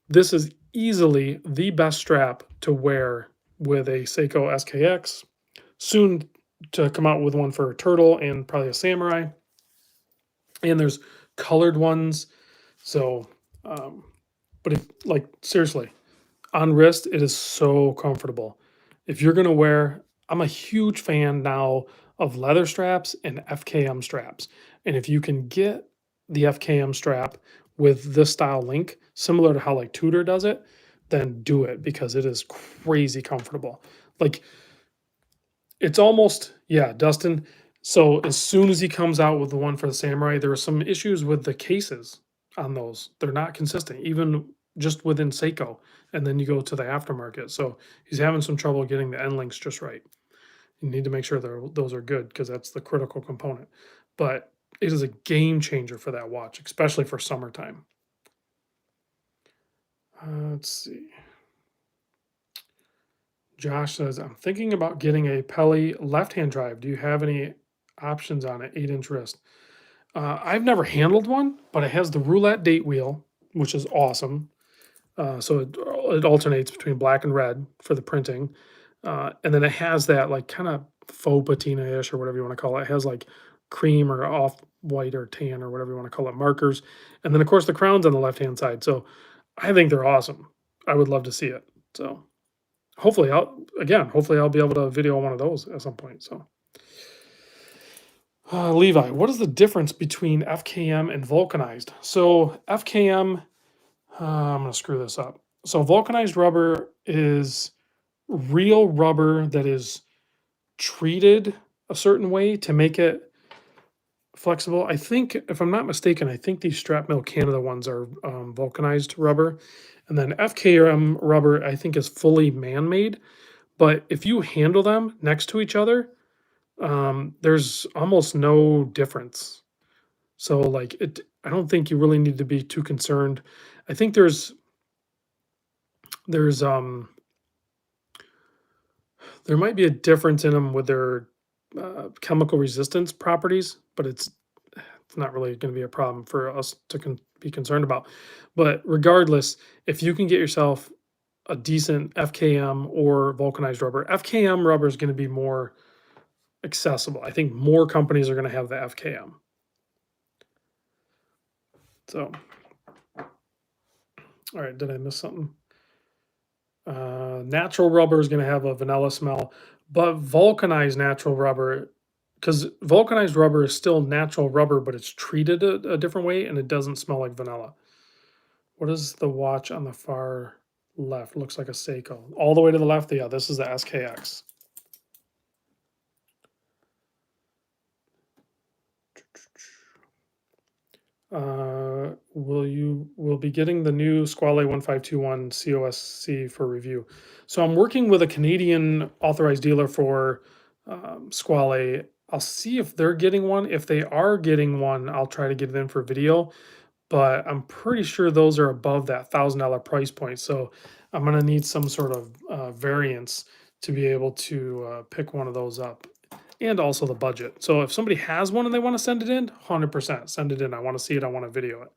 This is easily the best strap to wear with a Seiko SKX. Soon to come out with one for a turtle and probably a samurai. And there's colored ones. So, but if like seriously, on wrist, it is so comfortable. If you're gonna wear, I'm a huge fan now of leather straps and FKM straps. And if you can get the FKM strap with this style link, similar to how like Tutor does it, then do it because it is crazy comfortable. Like it's almost, yeah, Dustin. So as soon as he comes out with the one for the samurai, there are some issues with the cases on those. They're not consistent, even just within Seiko. And then you go to the aftermarket. So he's having some trouble getting the end links just right. You need to make sure those are good because that's the critical component. But it is a game changer for that watch, especially for summertime. Let's see. Josh says, I'm thinking about getting a Pelly left-hand drive. Do you have any options on it? 8-inch wrist. I've never handled one, but it has the roulette date wheel, which is awesome. So it alternates between black and red for the printing. And then it has that like kind of faux patina-ish or whatever you want to call it. It has like cream or off-white or tan or whatever you want to call it, markers. And then, of course, the crown's on the left-hand side. So I think they're awesome. I would love to see it. So hopefully I'll be able to video one of those at some point. So Levi, what is the difference between FKM and vulcanized? So FKM, I'm going to screw this up. So vulcanized rubber is real rubber that is treated a certain way to make it flexible. I think, if I'm not mistaken, I think these Strap Mill Canada ones are vulcanized rubber. And then FKM rubber, I think, is fully man-made. But if you handle them next to each other, there's almost no difference. So like I don't think you really need to be too concerned. I think there's there might be a difference in them with their chemical resistance properties, but it's not really going to be a problem for us to be concerned about. But regardless, if you can get yourself a decent FKM or vulcanized rubber, FKM rubber is going to be more accessible. I think more companies are going to have the FKM. So, all right, did I miss something? Natural rubber is going to have a vanilla smell, but vulcanized natural rubber, because vulcanized rubber is still natural rubber, but it's treated a different way and it doesn't smell like vanilla. What is the watch on the far left? Looks like a Seiko. All the way to the left, yeah, this is the SKX. Will be getting the new Squale 1521 COSC for review. So I'm working with a Canadian authorized dealer for Squale. I'll see if they're getting one. If they are getting one, I'll try to get it in for video. but I'm pretty sure those are above that $1,000 price point. So I'm going to need some sort of variance to be able to pick one of those up, and also the budget. So if somebody has one and they want to send it in, 100% send it in. I want to see it. I want to video it.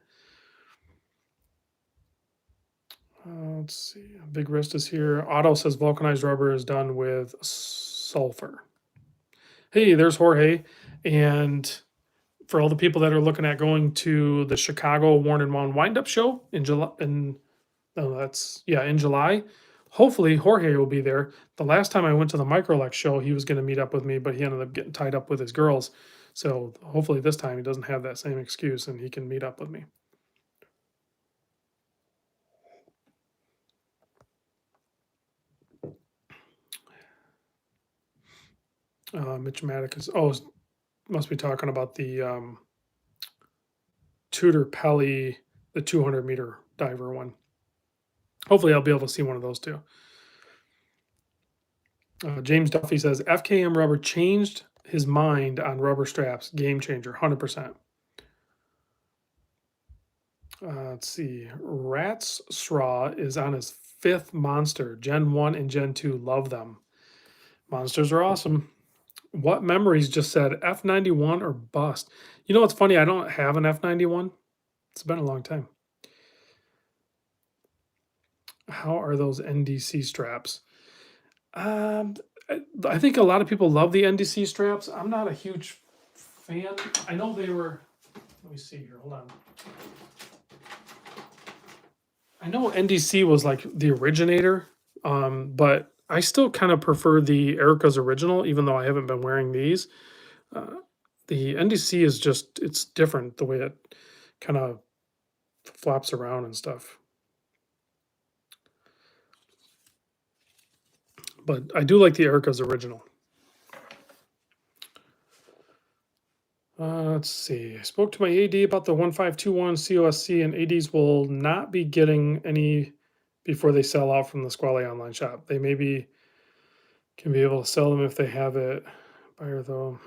Let's see. Big Wrist is here. Otto says vulcanized rubber is done with sulfur. Hey, there's Jorge. And for all the people that are looking at going to the Chicago Worn and Wound Wind-Up Show in July, in July. Hopefully Jorge will be there. The last time I went to the Microlex show, he was going to meet up with me, but he ended up getting tied up with his girls. So hopefully this time he doesn't have that same excuse and he can meet up with me. Mitch Maddock is, must be talking about the Tutor Pelly, the 200-meter diver one. Hopefully I'll be able to see one of those too. James Duffy says, FKM Rubber changed his mind on rubber straps. Game changer, 100%. Let's see. Rat's Straw is on his 5th Monster. Gen 1 and Gen 2. Love them. Monsters are awesome. What Memories just said F91 or bust. You know what's funny? I don't have an F91. It's been a long time. How are those NDC straps? I think a lot of people love the NDC straps. I'm not a huge fan. I know they were. Let me see here. Hold on. I know NDC was like the originator, but I still kind of prefer the Erica's original, even though I haven't been wearing these. The NDC is just, it's different the way it kind of flops around and stuff. But I do like the Erica's original. Let's see. I spoke to my AD about the 1521 COSC, and ADs will not be getting any before they sell out from the Squally online shop. They maybe can be able to sell them if they have it. Buyer though.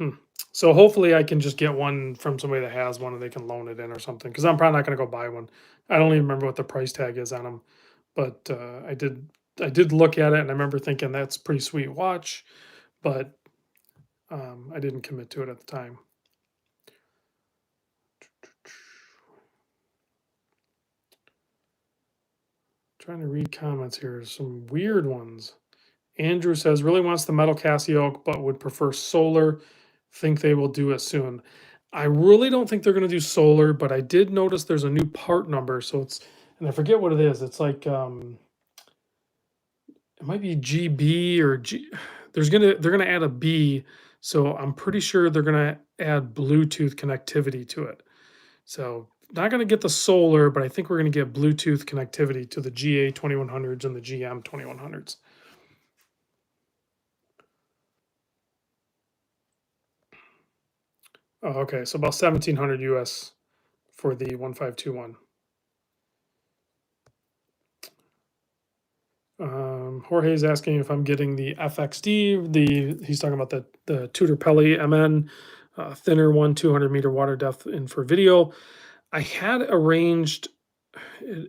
So hopefully I can just get one from somebody that has one and they can loan it in or something. Because I'm probably not going to go buy one. I don't even remember what the price tag is on them, but I did look at it and I remember thinking that's a pretty sweet watch, but I didn't commit to it at the time. Trying to read comments here. Some weird ones. Andrew says, really wants the metal Casio, but would prefer solar. Think they will do it soon. I really don't think they're going to do solar, but I did notice there's a new part number. So it's, and I forget what it is. It's like, it might be GB or G. They're going to add a B. So I'm pretty sure they're going to add Bluetooth connectivity to it. So not going to get the solar, but I think we're going to get Bluetooth connectivity to the GA 2100s and the GM 2100s. Oh, okay, so about 1,700 US for the 1521. Jorge's asking if I'm getting the FXD. He's talking about the Tutor Pelly MN, thinner one, 200-meter water depth, and for video. I had arranged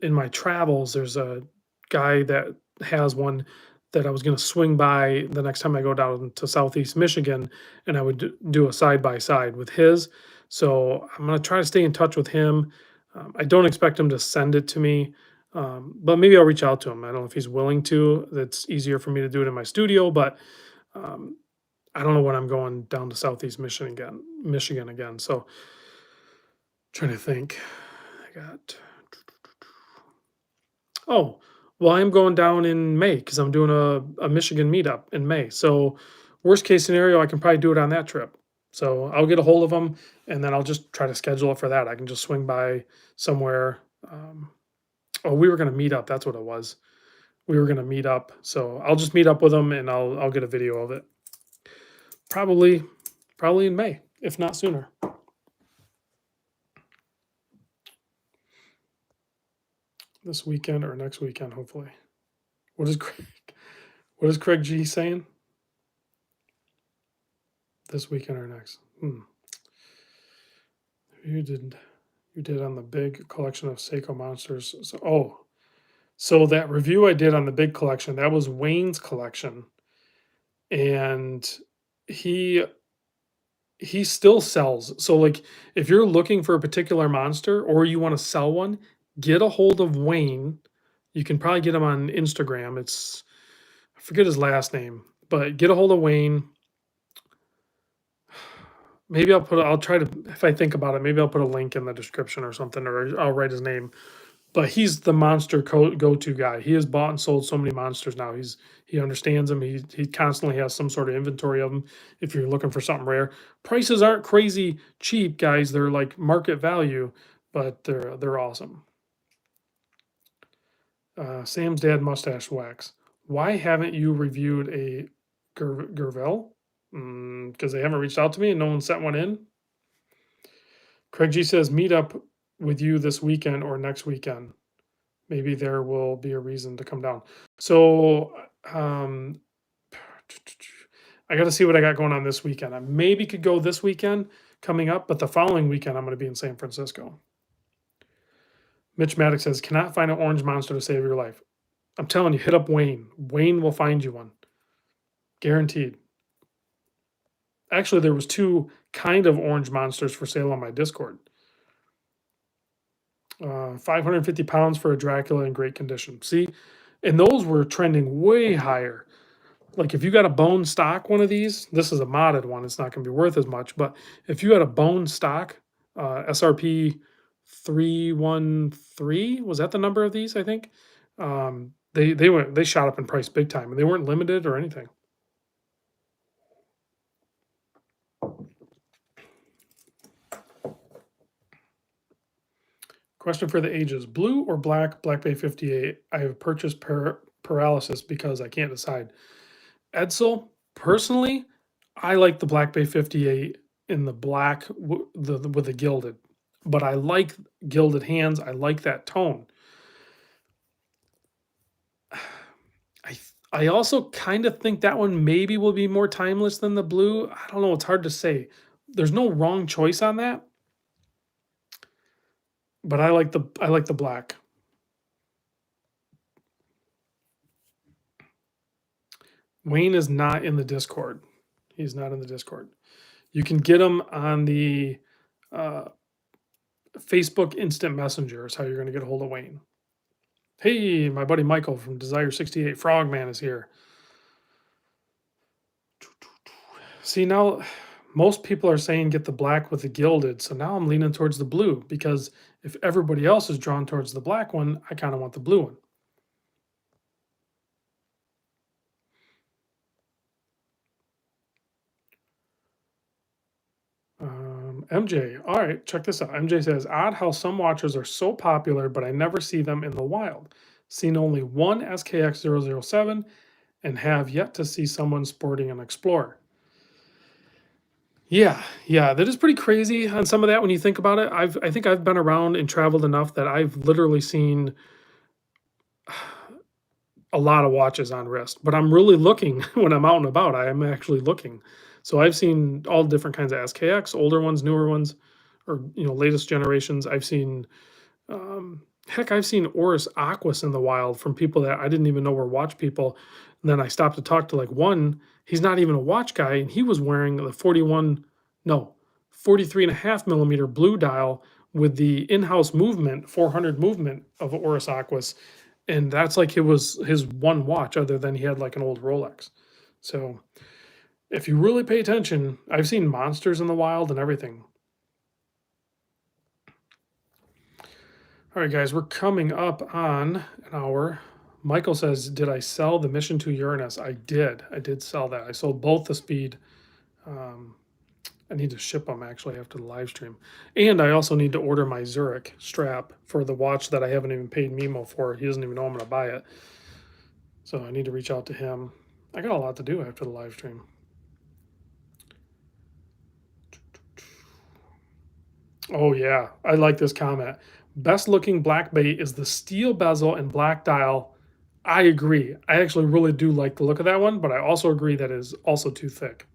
in my travels. There's a guy that has one that I was going to swing by the next time I go down to Southeast Michigan, and I would do a side-by-side with his. So I'm going to try to stay in touch with him. I don't expect him to send it to me, but maybe I'll reach out to him. I don't know if he's willing to. It's easier for me to do it in my studio, but I don't know when I'm going down to Southeast Michigan again. So trying to think. I got... Oh, well, I'm going down in May because I'm doing a Michigan meetup in May. So worst case scenario, I can probably do it on that trip. So I'll get a hold of them and then I'll just try to schedule it for that. I can just swing by somewhere. We were going to meet up. That's what it was. We were going to meet up. So I'll just meet up with them and I'll get a video of it. Probably in May, if not sooner. This weekend or next weekend, hopefully. What is Craig G saying? This weekend or next? You you did on the big collection of Seiko monsters. So that review I did on the big collection, that was Wayne's collection, and he he still sells. So like if you're looking for a particular monster or you want to sell one, get a hold of Wayne. You can probably get him on Instagram. I forget his last name, but get a hold of Wayne. Maybe I'll try to, if I think about it, maybe I'll put a link in the description or something, or I'll write his name. But he's the monster go-to guy. He has bought and sold so many monsters now. He understands them. He constantly has some sort of inventory of them. If you're looking for something rare, prices aren't crazy cheap, guys. They're like market value, but they're awesome. Sam's dad mustache wax. Why haven't you reviewed a Gerville? Because they haven't reached out to me and no one sent one in. Craig G says meet up with you this weekend or next weekend. Maybe there will be a reason to come down. So I got to see what I got going on this weekend. I maybe could go this weekend coming up, but the following weekend I'm going to be in San Francisco. Mitch Maddox says, cannot find an orange monster to save your life. I'm telling you, hit up Wayne. Wayne will find you one. Guaranteed. Actually, there was 2 kind of orange monsters for sale on my Discord. 550 pounds for a Dracula in great condition. See? And those were trending way higher. Like if you got a bone stock one of these, this is a modded one. It's not going to be worth as much. But if you had a bone stock, SRP 313, was that the number of these? I think they shot up in price big time, and they weren't limited or anything. Question for the ages: blue or black Bay 58? I have purchased paralysis because I can't decide. Edsel, personally, I like the Black Bay 58 in the black with the gilded, but I like gilded hands. I like that tone. I also kind of think that one maybe will be more timeless than the blue. I don't know. It's hard to say. There's no wrong choice on that, but I like the black. Wayne is not in the Discord. He's not in the Discord. You can get him on the Facebook Instant Messenger is how you're going to get a hold of Wayne. Hey, my buddy Michael from Desire 68 Frogman is here. See, now most people are saying get the black with the gilded, so now I'm leaning towards the blue because if everybody else is drawn towards the black one, I kind of want the blue one. MJ, all right, check this out. MJ says, odd how some watches are so popular, but I never see them in the wild. Seen only one SKX 007 and have yet to see someone sporting an Explorer. Yeah, that is pretty crazy on some of that when you think about it. I think I've been around and traveled enough that I've literally seen a lot of watches on wrist, but I'm really looking when I'm out and about. I am actually looking. So I've seen all different kinds of SKX, older ones, newer ones, or latest generations. I've seen heck, I've seen Oris Aquas in the wild from people that I didn't even know were watch people. And then I stopped to talk to like one, he's not even a watch guy, and he was wearing the 43.5 millimeter blue dial with the in-house movement, 400 movement of Oris Aquas. And that's like it was his one watch other than he had like an old Rolex. So if you really pay attention, I've seen monsters in the wild and everything. All right, guys, we're coming up on an hour. Michael says, did I sell the Mission to Uranus? I did. I did sell that. I sold both the Speed. I need to ship them actually after the live stream. And I also need to order my Xeric strap for the watch that I haven't even paid Mimo for. He doesn't even know I'm going to buy it. So I need to reach out to him. I got a lot to do after the live stream. Oh, yeah. I like this comment. Best looking Black Bay is the steel bezel and black dial. I agree. I actually really do like the look of that one, but I also agree that it is also too thick.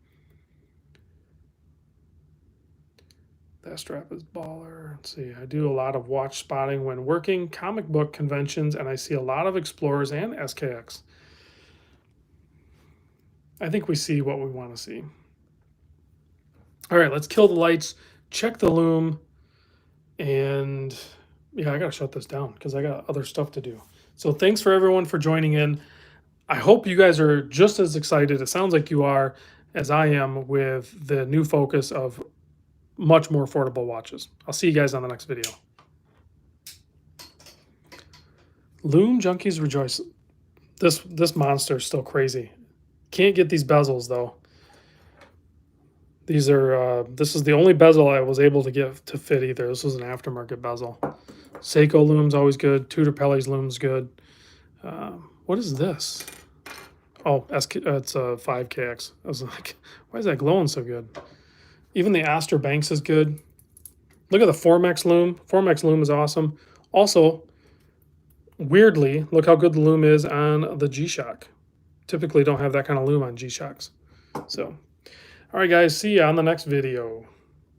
That strap is baller. Let's see, I do a lot of watch spotting when working comic book conventions, and I see a lot of Explorers and SKX. I think we see what we want to see. All right, let's kill the lights, check the loom, and yeah, I got to shut this down because I got other stuff to do. So thanks for everyone for joining in. I hope you guys are just as excited, it sounds like you are, as I am with the new focus of much more affordable watches. I'll see you guys on the next video. Loom Junkies rejoice. This monster is still crazy. Can't get these bezels though. These are this is the only bezel I was able to get to fit either. This was an aftermarket bezel. Seiko loom's always good. Tutor Pelly's loom's good. What is this? Oh, it's a 5KX. I was like, why is that glowing so good? Even the Astor Banks is good. Look at the Formex loom. Formex loom is awesome. Also, weirdly, look how good the loom is on the G-Shock. Typically don't have that kind of loom on G-Shocks. So, all right, guys, see you on the next video.